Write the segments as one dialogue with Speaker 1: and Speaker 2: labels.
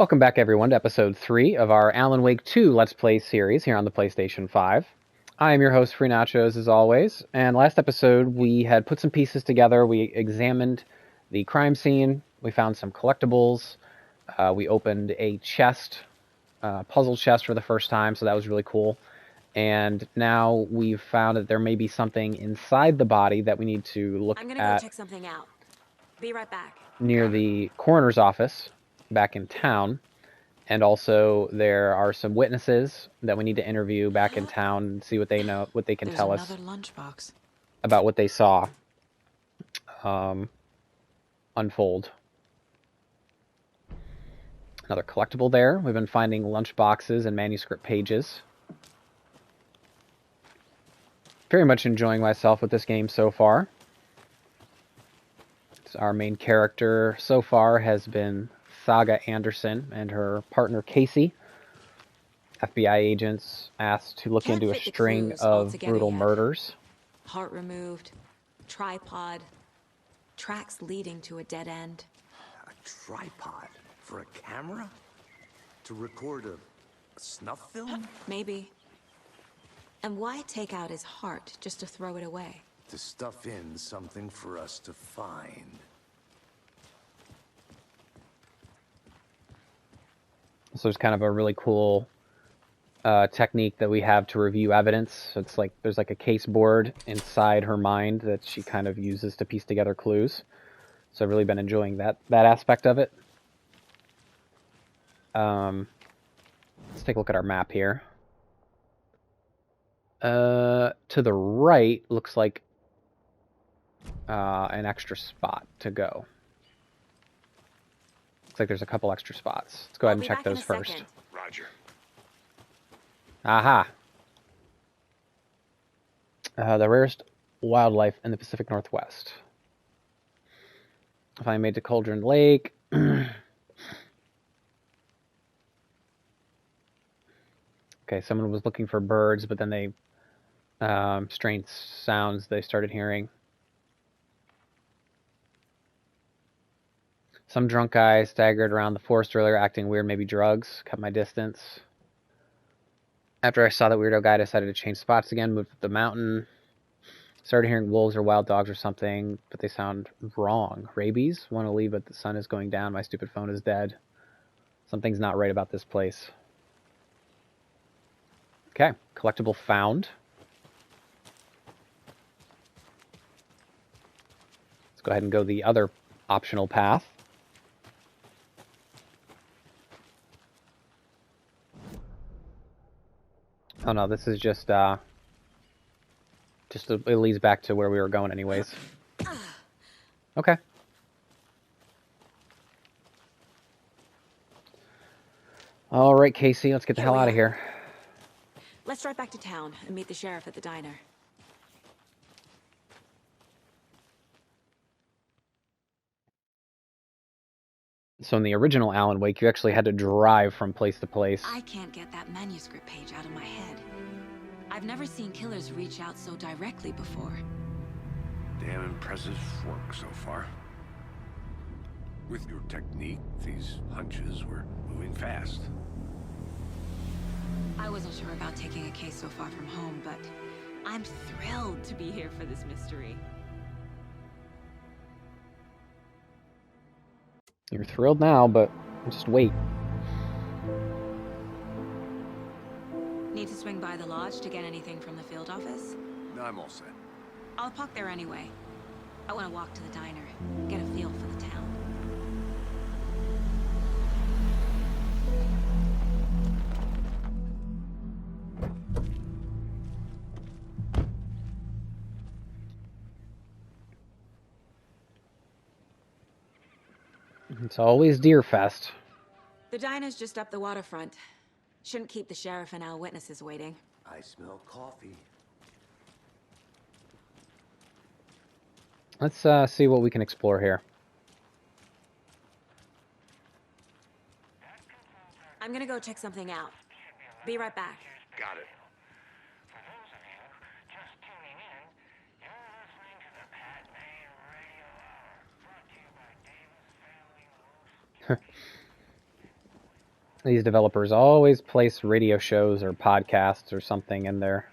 Speaker 1: Welcome back, everyone, to episode 3 of our Alan Wake 2 Let's Play series here on the PlayStation 5. I am your host, Free Nachos, as always, and last episode we had put some pieces together. We examined the crime scene, we found some collectibles, we opened a chest, puzzle chest for the first time, so that was really cool. And now we've found that there may be something inside the body that we need to look at.
Speaker 2: I'm gonna go check something out. Be right back.
Speaker 1: Near the coroner's office back in town. And also there are some witnesses that we need to interview back in town and see what they know, what they can tell us
Speaker 2: lunchbox
Speaker 1: about what they saw unfold. Another collectible there. We've been finding lunchboxes and manuscript pages. Very much enjoying myself with this game so far. Our main character so far has been Saga Anderson and her partner Casey. FBI agents asked to look into a string of brutal murders.
Speaker 2: Heart removed, tripod, tracks leading to a dead end.
Speaker 3: A tripod for a camera? To record a snuff film?
Speaker 2: Maybe. And why take out his heart just to throw it away?
Speaker 3: To stuff in something for us to find.
Speaker 1: So there's kind of a really cool technique that we have to review evidence. So it's like there's like a case board inside her mind that she kind of uses to piece together clues. So I've really been enjoying that aspect of it. Let's take a look at our map here. To the right looks like an extra spot to go. Looks like there's a couple extra spots. Let's go ahead and check those first.
Speaker 3: Roger.
Speaker 1: Aha! The rarest wildlife in the Pacific Northwest. If I made to Cauldron Lake. Okay, someone was looking for birds, but then they strange sounds they started hearing. Some drunk guy staggered around the forest earlier, acting weird, maybe drugs. Cut my distance. After I saw that weirdo guy, I decided to change spots again, moved up the mountain. Started hearing wolves or wild dogs or something, but they sound wrong. Rabies? Want to leave, but the sun is going down. My stupid phone is dead. Something's not right about this place. Okay, collectible found. Let's go ahead and go the other optional path. Oh no, this is just it leads back to where we were going anyways. Okay. All right, Casey, let's get the hell out of here.
Speaker 2: Let's drive back to town and meet the sheriff at the diner.
Speaker 1: So in the original Alan Wake, you actually had to drive from place to place.
Speaker 2: I can't get that manuscript page out of my head. I've never seen killers reach out so directly before.
Speaker 3: Damn impressive work so far. With your technique, these hunches were moving fast.
Speaker 2: I wasn't sure about taking a case so far from home, but I'm thrilled to be here for this mystery.
Speaker 1: You're thrilled now, but just wait.
Speaker 2: Need to swing by the lodge to get anything from the field office?
Speaker 3: No, I'm all set.
Speaker 2: I'll park there anyway. I want to walk to the diner, get a feel for the town.
Speaker 1: It's always Deer Fest.
Speaker 2: The diner's just up the waterfront. Shouldn't keep the sheriff and our witnesses waiting.
Speaker 3: I smell coffee.
Speaker 1: Let's see what we can explore here.
Speaker 2: I'm gonna go check something out. Be right back.
Speaker 3: Got it.
Speaker 1: These developers always place radio shows or podcasts or something in their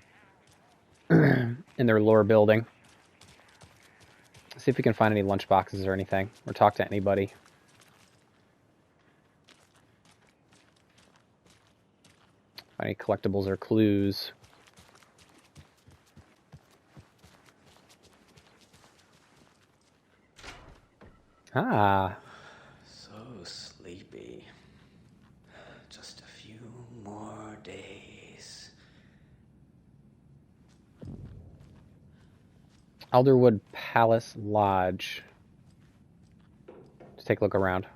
Speaker 1: in their lore building. Let's see if we can find any lunchboxes or anything, or talk to anybody. Any collectibles or clues. Ah.
Speaker 4: So sleepy. Just a few more days.
Speaker 1: Elderwood Palace Lodge. Let's take a look around.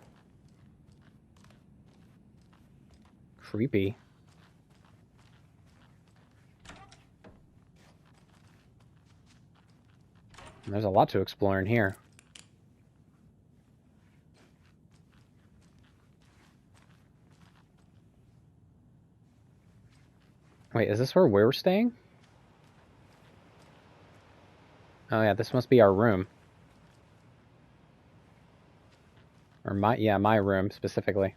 Speaker 1: Creepy. There's a lot to explore in here. Wait, is this where we're staying? Oh yeah, this must be our room. Or my room specifically.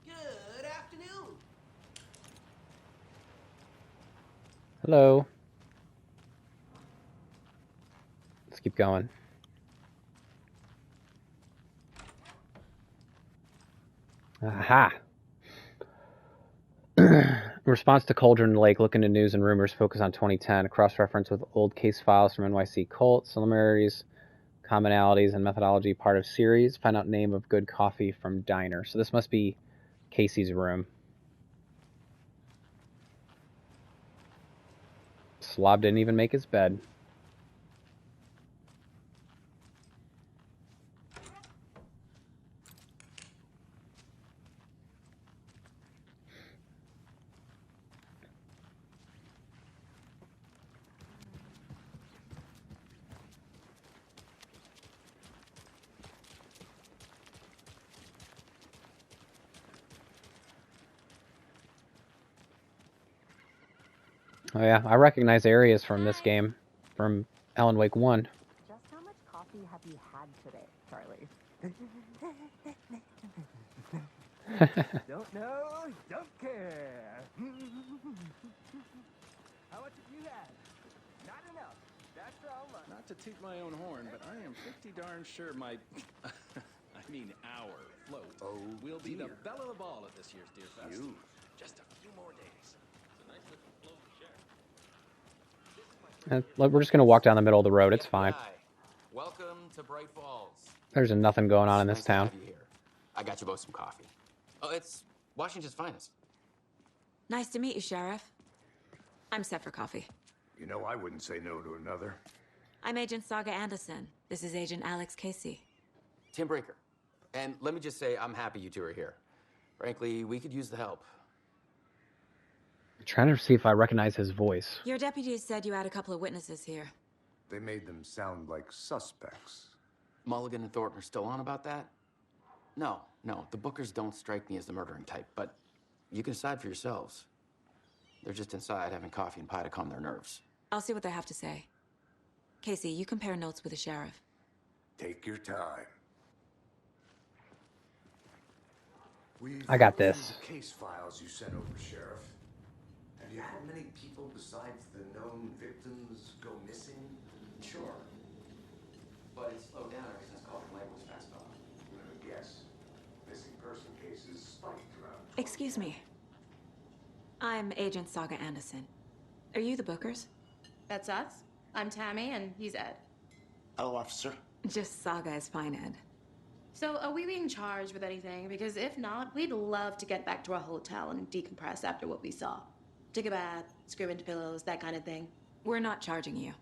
Speaker 4: Good afternoon.
Speaker 1: Hello. Let's keep going. Aha! Response to Cauldron Lake. Look into news and rumors. Focus on 2010. Cross-reference with old case files from NYC Cult. Similarities, commonalities, and methodology. Part of series. Find out name of good coffee from diner. So this must be Casey's room. Slob didn't even make his bed. Oh yeah, I recognize areas from this game, from Alan Wake 1.
Speaker 5: Just how much coffee have you had today, Charlie? Don't know, don't care. How much have you had? Not enough. That's all.
Speaker 6: Not to toot my own horn, but I am pretty darn sure my, our float will be the belle of the ball at this year's Deer Fest. Just a few more days. It's a nice little float to share.
Speaker 1: We're just going to walk down the middle of the road. It's fine.
Speaker 7: Welcome to Bright Falls.
Speaker 1: There's nothing going on in this
Speaker 7: Nice to
Speaker 1: town.
Speaker 7: have you here. I got you both some coffee. Oh, it's Washington's finest.
Speaker 2: Nice to meet you, Sheriff. I'm set for coffee.
Speaker 3: You know, I wouldn't say no to another.
Speaker 2: I'm Agent Saga Anderson. This is Agent Alex Casey.
Speaker 7: Tim Breaker. And let me just say, I'm happy you two are here. Frankly, we could use the help.
Speaker 1: I'm trying to see if I recognize his voice.
Speaker 2: Your deputies said you had a couple of witnesses here.
Speaker 3: They made them sound like suspects.
Speaker 7: Mulligan and Thornton are still on about that? No, the Bookers don't strike me as the murdering type, but you can decide for yourselves. They're just inside having coffee and pie to calm their nerves.
Speaker 2: I'll see what they have to say. Casey, you compare notes with the sheriff.
Speaker 3: Take your time.
Speaker 1: I got this.
Speaker 3: The case files you sent over, Sheriff. Have you had many people besides the known victims go missing?
Speaker 7: Sure. But it slowed down ever since Cauldron Lake was passed off.
Speaker 3: Yes. Missing person cases spiked around.
Speaker 2: Excuse me. I'm Agent Saga Anderson. Are you the Bookers?
Speaker 8: That's us. I'm Tammy, and he's Ed.
Speaker 4: Hello, officer.
Speaker 2: Just Saga is fine, Ed.
Speaker 8: So, are we being charged with anything? Because if not, we'd love to get back to our hotel and decompress after what we saw. Take a bath, scream into pillows, that kind of thing.
Speaker 2: We're not charging you.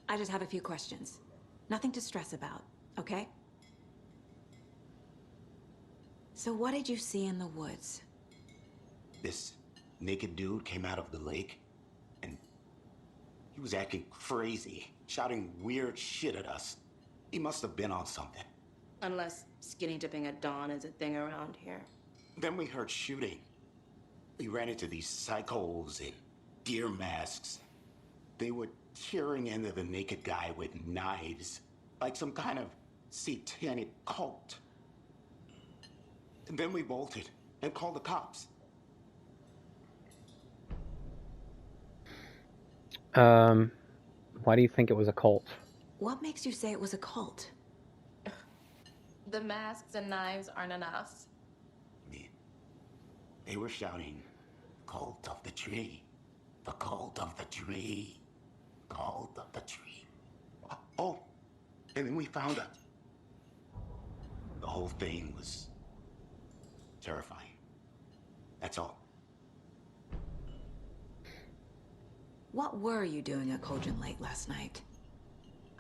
Speaker 2: I just have a few questions. Nothing to stress about, okay? So what did you see in the woods?
Speaker 4: This naked dude came out of the lake, and he was acting crazy, shouting weird shit at us. He must have been on something.
Speaker 8: Unless skinny dipping at dawn is a thing around here.
Speaker 4: Then we heard shooting. We ran into these psychos in deer masks. They would tearing into the naked guy with knives, like some kind of satanic cult. And then we bolted and called the cops.
Speaker 1: Why do you think it was a cult?
Speaker 2: What makes you say it was a cult?
Speaker 8: The masks and knives aren't enough.
Speaker 4: They were shouting, "Cult of the tree, the cult of the tree, cult of the tree." Oh, and then we found out. The whole thing was terrifying. That's all.
Speaker 2: What were you doing at Cauldron Lake last night?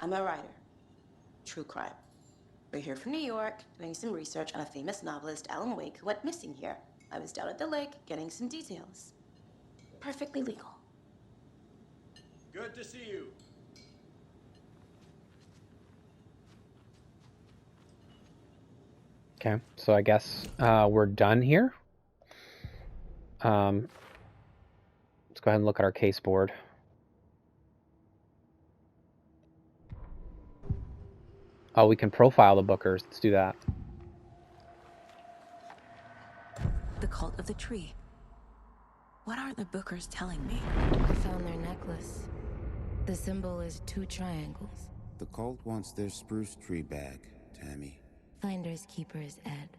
Speaker 8: I'm a writer. True crime. We're here from New York, doing some research on a famous novelist, Alan Wake, who went missing here. I was down at the lake, getting some details. Perfectly legal.
Speaker 6: Good to see you.
Speaker 1: Okay, so I guess we're done here. Let's go ahead and look at our case board. Oh, we can profile the Bookers. Let's do that.
Speaker 2: The cult of the tree. What are the Bookers telling me?
Speaker 9: I found their necklace. The symbol is 2 triangles.
Speaker 10: The cult wants their spruce tree back, Tammy.
Speaker 9: Finders keepers, Ed.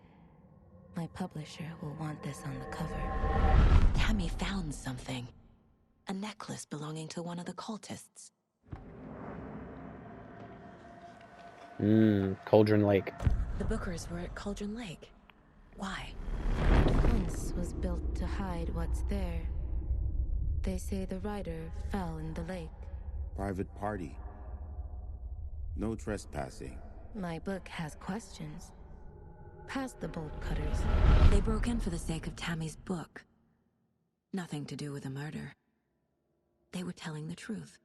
Speaker 9: My publisher will want this on the cover.
Speaker 2: Tammy found something. A necklace belonging to one of the cultists.
Speaker 1: Cauldron Lake.
Speaker 2: The Bookers were at Cauldron Lake. Why?
Speaker 9: The fence was built to hide what's there. They say the writer fell in the lake.
Speaker 10: Private party. No trespassing.
Speaker 9: My book has questions. Past the bolt cutters.
Speaker 2: They broke in for the sake of Tammy's book. Nothing to do with a murder. They were telling the truth.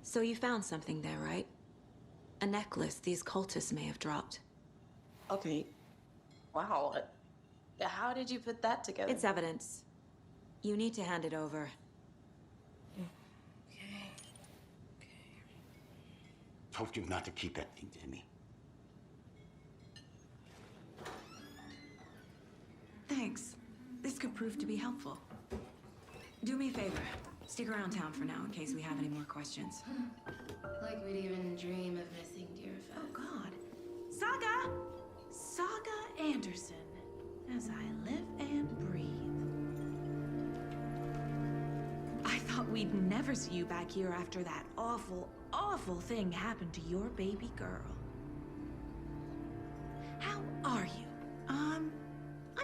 Speaker 2: So you found something there, right? A necklace these cultists may have dropped.
Speaker 8: Okay. Wow. How did you put that together?
Speaker 2: It's evidence. You need to hand it over.
Speaker 4: Told you not to keep that thing, Timmy.
Speaker 2: Thanks. This could prove to be helpful. Do me a favor. Stick around town for now in case we have any more questions.
Speaker 8: Like we'd even dream of missing dear
Speaker 2: Oh, God. Saga! Saga Anderson. As I live and breathe. I thought we'd never see you back here after that awful, awful thing happened to your baby girl. How are you? I'm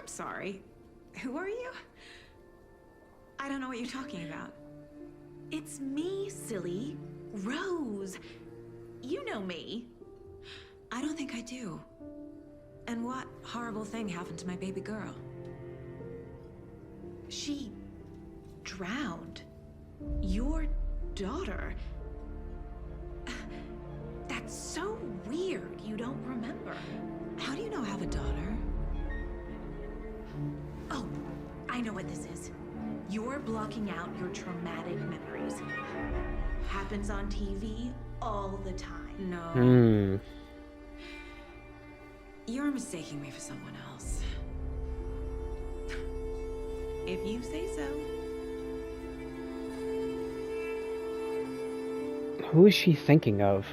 Speaker 2: sorry. Who are you? I don't know what you're talking about. It's me, silly. Rose. You know me. I don't think I do. And what horrible thing happened to my baby girl? She drowned. Your daughter. That's so weird you don't remember. How do you know I have a daughter? Oh, I know what this is. You're blocking out your traumatic memories. Happens on TV all the time. No. You're mistaking me for someone else. If you say so.
Speaker 1: Who is she thinking of?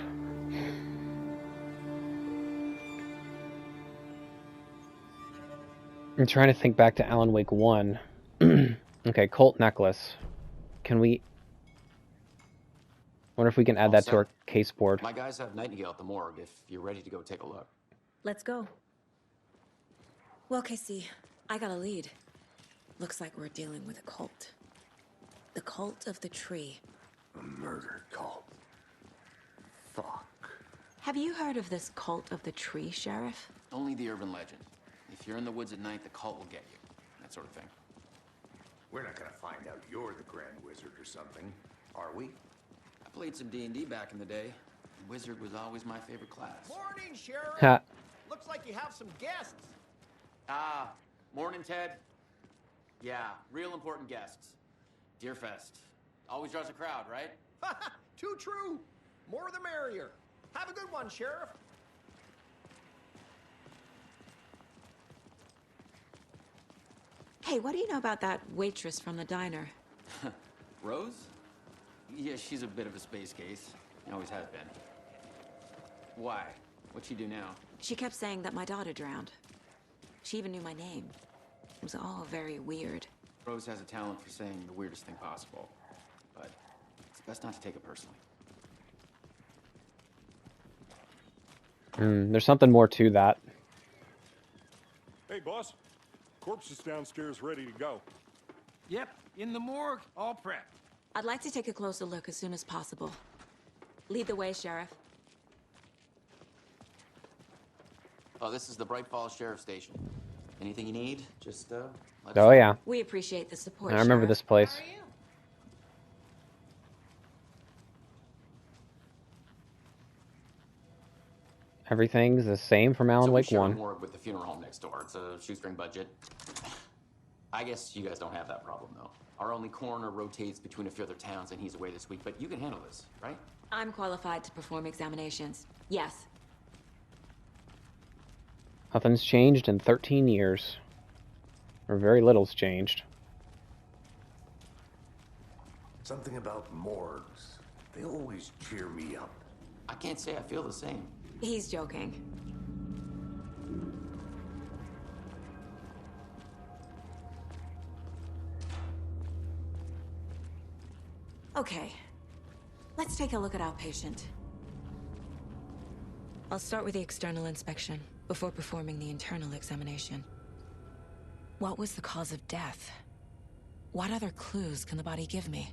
Speaker 1: I'm trying to think back to Alan Wake 1. Okay, cult necklace. Can we... wonder if we can add that to our case board.
Speaker 7: My guys have Nightingale at the morgue if you're ready to go take a look.
Speaker 2: Let's go. Well, Casey, I got a lead. Looks like we're dealing with a cult. The cult of the tree.
Speaker 3: A murder cult. Fuck.
Speaker 2: Have you heard of this cult of the tree, Sheriff?
Speaker 7: Only the urban legend. If you're in the woods at night, the cult will get you. That sort of thing.
Speaker 3: We're not gonna find out you're the Grand Wizard or something, are we?
Speaker 7: I played some D&D back in the day. Wizard was always my favorite class.
Speaker 5: Morning, Sheriff.
Speaker 1: Ha.
Speaker 5: Looks like you have some guests.
Speaker 7: Morning, Ted. Yeah, real important guests. Deerfest. Always draws a crowd, right?
Speaker 5: Too true. More the merrier. Have a good one, Sheriff.
Speaker 2: Hey, what do you know about that waitress from the diner?
Speaker 7: Rose? Yeah, she's a bit of a space case. Always has been. Why? What'd she do now?
Speaker 2: She kept saying that my daughter drowned. She even knew my name. It was all very weird.
Speaker 7: Rose has a talent for saying the weirdest thing possible. But it's best not to take it personally.
Speaker 1: There's something more to that.
Speaker 11: Hey, boss. Corpse is downstairs ready to go.
Speaker 6: Yep, in the morgue, all prepped.
Speaker 2: I'd like to take a closer look as soon as possible. Lead the way, Sheriff.
Speaker 7: Oh, this is the Bright Falls Sheriff Station. Anything you need, just, let us
Speaker 1: Oh,
Speaker 7: know.
Speaker 1: yeah.
Speaker 2: We appreciate the support,
Speaker 1: I remember
Speaker 2: Sheriff.
Speaker 1: this place.
Speaker 8: How are you?
Speaker 1: Everything's the same from Alan
Speaker 7: So we
Speaker 1: Wake
Speaker 7: share a
Speaker 1: 1.
Speaker 7: morgue with the funeral home next door. It's a shoestring budget. I guess you guys don't have that problem, though. Our only coroner rotates between a few other towns, and he's away this week, but you can handle this, right?
Speaker 2: I'm qualified to perform examinations. Yes.
Speaker 1: Nothing's changed in 13 years. Or very little's changed.
Speaker 3: Something about morgues. They always cheer me up.
Speaker 7: I can't say I feel the same.
Speaker 2: He's joking. Okay. Let's take a look at our patient. I'll start with the external inspection before performing the internal examination. What was the cause of death? What other clues can the body give me?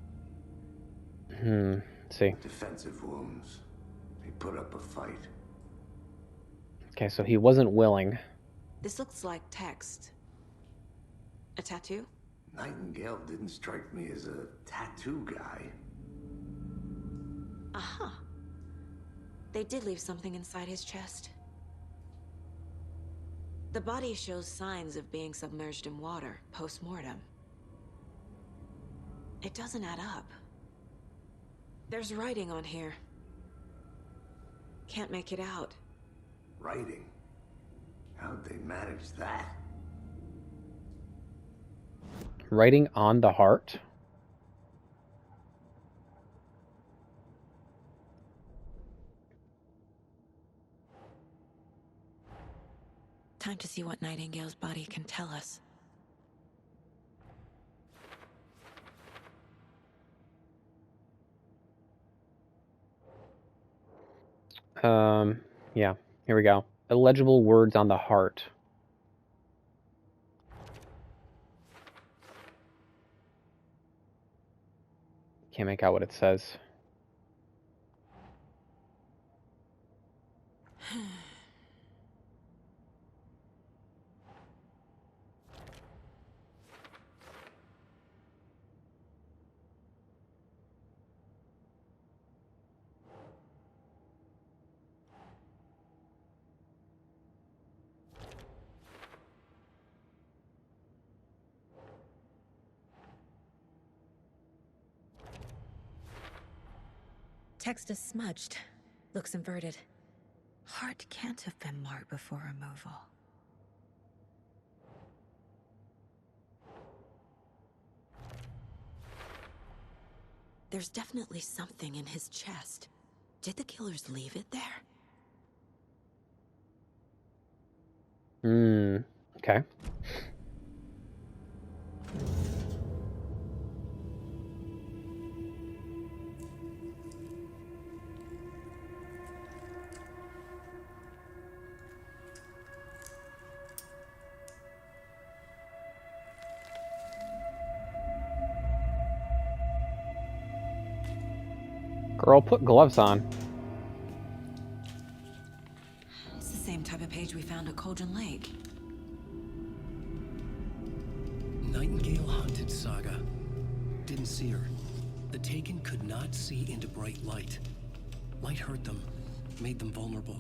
Speaker 1: Let's see.
Speaker 3: Defensive wounds. They put up a fight.
Speaker 1: Okay, so he wasn't willing.
Speaker 2: This looks like text. A tattoo?
Speaker 3: Nightingale didn't strike me as a tattoo guy.
Speaker 2: Aha. They did leave something inside his chest. The body shows signs of being submerged in water post-mortem. It doesn't add up. There's writing on here. Can't make it out.
Speaker 3: Writing? How'd they manage that?
Speaker 1: Writing on the heart.
Speaker 2: Time to see what Nightingale's body can tell us.
Speaker 1: Yeah, here we go. Illegible words on the heart. Can't make out what it says.
Speaker 2: Text is smudged. Looks inverted. Heart can't have been marked before removal. There's definitely something in his chest. Did the killers leave it there?
Speaker 1: Okay. Girl, put gloves on.
Speaker 2: It's the same type of page we found at Cauldron Lake.
Speaker 12: Nightingale hunted Saga. Didn't see her. The Taken could not see into bright light. Light hurt them, made them vulnerable.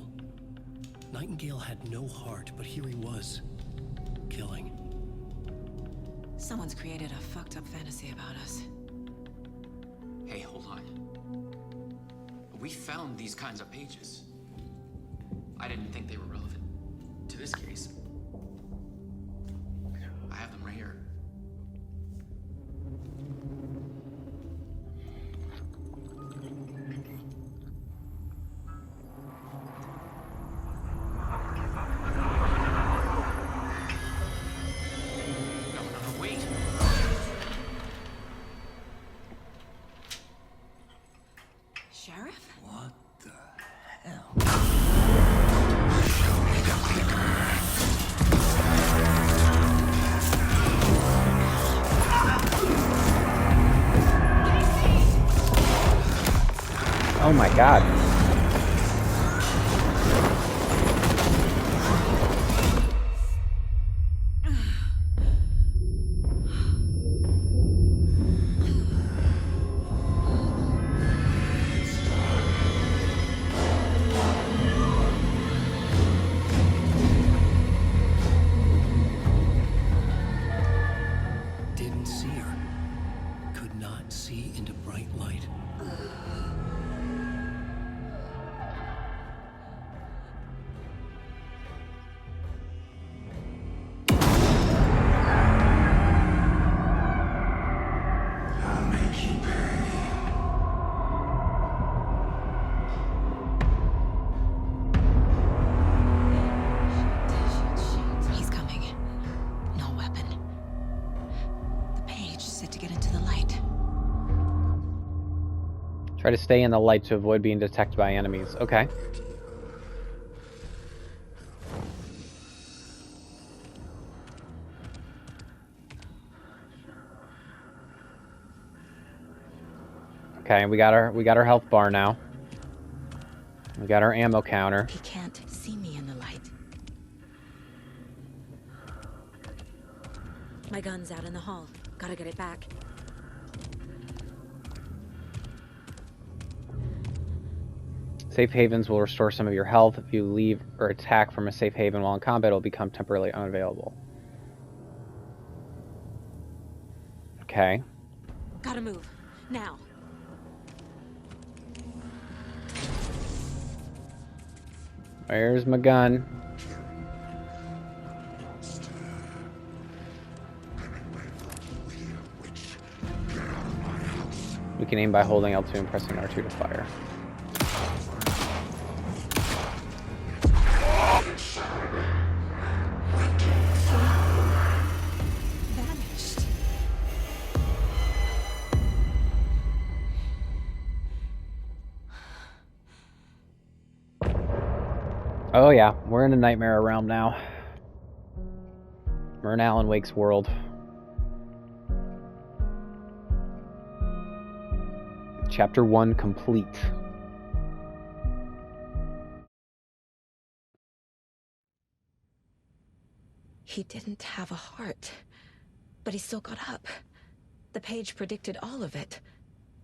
Speaker 12: Nightingale had no heart, but here he was. killing.
Speaker 2: Someone's created a fucked up fantasy about us.
Speaker 7: Hey, hold on. We found these kinds of pages. I didn't think they were relevant to this case. I have them right here. No, wait.
Speaker 2: Sheriff?
Speaker 12: What the hell?
Speaker 1: Oh my god.
Speaker 12: Didn't see her. Could not see into bright light.
Speaker 4: I'll make you pay.
Speaker 2: He's coming. No weapon. The page said to get into the light.
Speaker 1: Try to stay in the light to avoid being detected by enemies. Okay. Okay, we got our health bar now. We got our ammo counter.
Speaker 2: He can't see me in the light. My gun's out in the hall. Gotta get it back.
Speaker 1: Safe havens will restore some of your health. If you leave or attack from a safe haven while in combat, it will become temporarily unavailable. Okay.
Speaker 2: Gotta move. Now.
Speaker 1: Where's my gun? We can aim by holding L2 and pressing R2 to fire.
Speaker 2: Vanished.
Speaker 1: Oh yeah, we're in a nightmare realm now. We're in Alan Wake's world. Chapter 1 complete.
Speaker 2: He didn't have a heart, but he still got up. The page predicted all of it.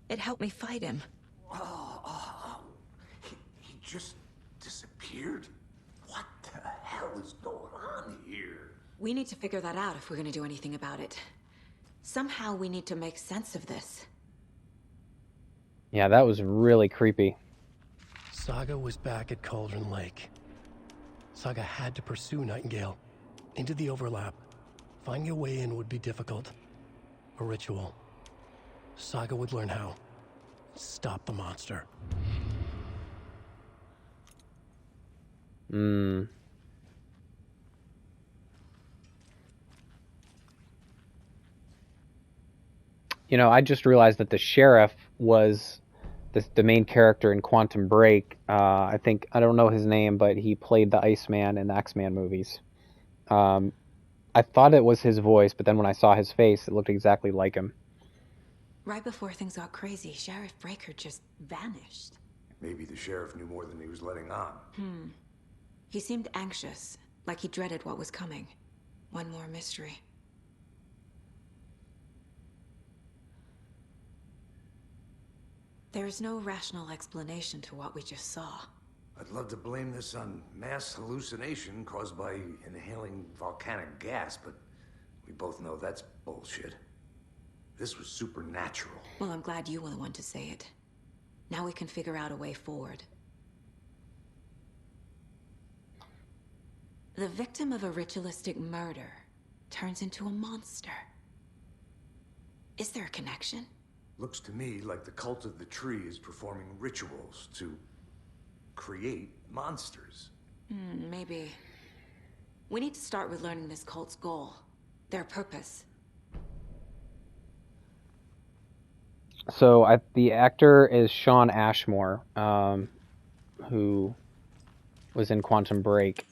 Speaker 2: It helped me fight him.
Speaker 4: He just disappeared? What the hell is going on here?
Speaker 2: We need to figure that out if we're gonna do anything about it. Somehow we need to make sense of this.
Speaker 1: Yeah, that was really creepy.
Speaker 12: Saga was back at Cauldron Lake. Saga had to pursue Nightingale into the overlap. Finding a way in would be difficult. A ritual. Saga would learn how. Stop the monster.
Speaker 1: You know, I just realized that the sheriff was the main character in Quantum Break. I don't know his name, but he played the Iceman in the X-Men movies. I thought it was his voice, but then when I saw his face, it looked exactly like him.
Speaker 2: Right before things got crazy, Sheriff Breaker just vanished.
Speaker 3: Maybe the sheriff knew more than he was letting on.
Speaker 2: He seemed anxious, like he dreaded what was coming. One more mystery. There is no rational explanation to what we just saw.
Speaker 3: I'd love to blame this on mass hallucination caused by inhaling volcanic gas, but we both know that's bullshit. This was supernatural.
Speaker 2: Well, I'm glad you were the one to say it. Now we can figure out a way forward. The victim of a ritualistic murder turns into a monster. Is there a connection?
Speaker 3: Looks to me like the cult of the tree is performing rituals to create monsters.
Speaker 2: Maybe. We need to start with learning this cult's goal, their purpose.
Speaker 1: So the actor is Sean Ashmore, who was in Quantum Break.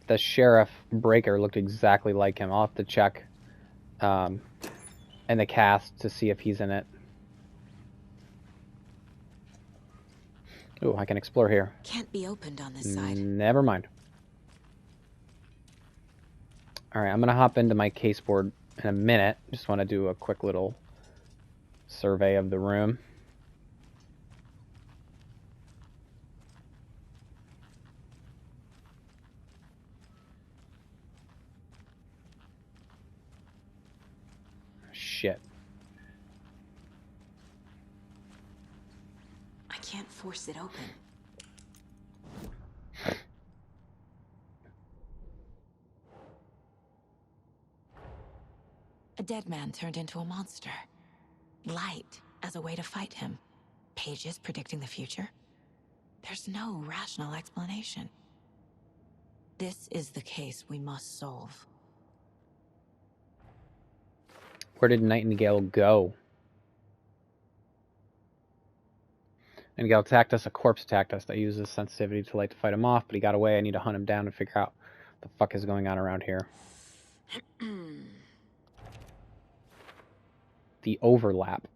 Speaker 1: The Sheriff Breaker looked exactly like him. I'll have to check in the cast to see if he's in it. Ooh, I can explore here.
Speaker 2: Can't be opened on this side.
Speaker 1: Never mind. Alright, I'm going to hop into my case board in a minute. Just want to do a quick little survey of the room. Shit.
Speaker 2: I can't force it open. A dead man turned into a monster. Light as a way to fight him. Pages predicting the future. There's no rational explanation. This is the case we must solve.
Speaker 1: Where did Nightingale go? Nightingale attacked us. A corpse attacked us. I used his sensitivity to light to fight him off, but he got away. I need to hunt him down and figure out what the fuck is going on around here. The overlap.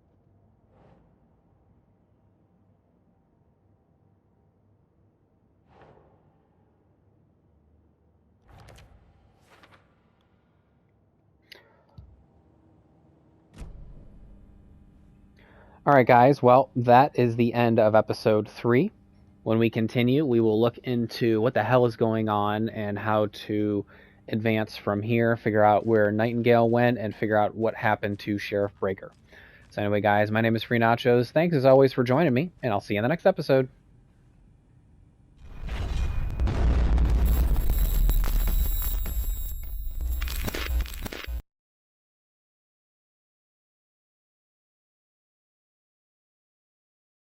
Speaker 1: Alright guys, well, that is the end of episode 3. When we continue, we will look into what the hell is going on and how to advance from here, figure out where Nightingale went, and figure out what happened to Sheriff Breaker. So anyway guys, my name is Free Nachos. Thanks as always for joining me, and I'll see you in the next episode.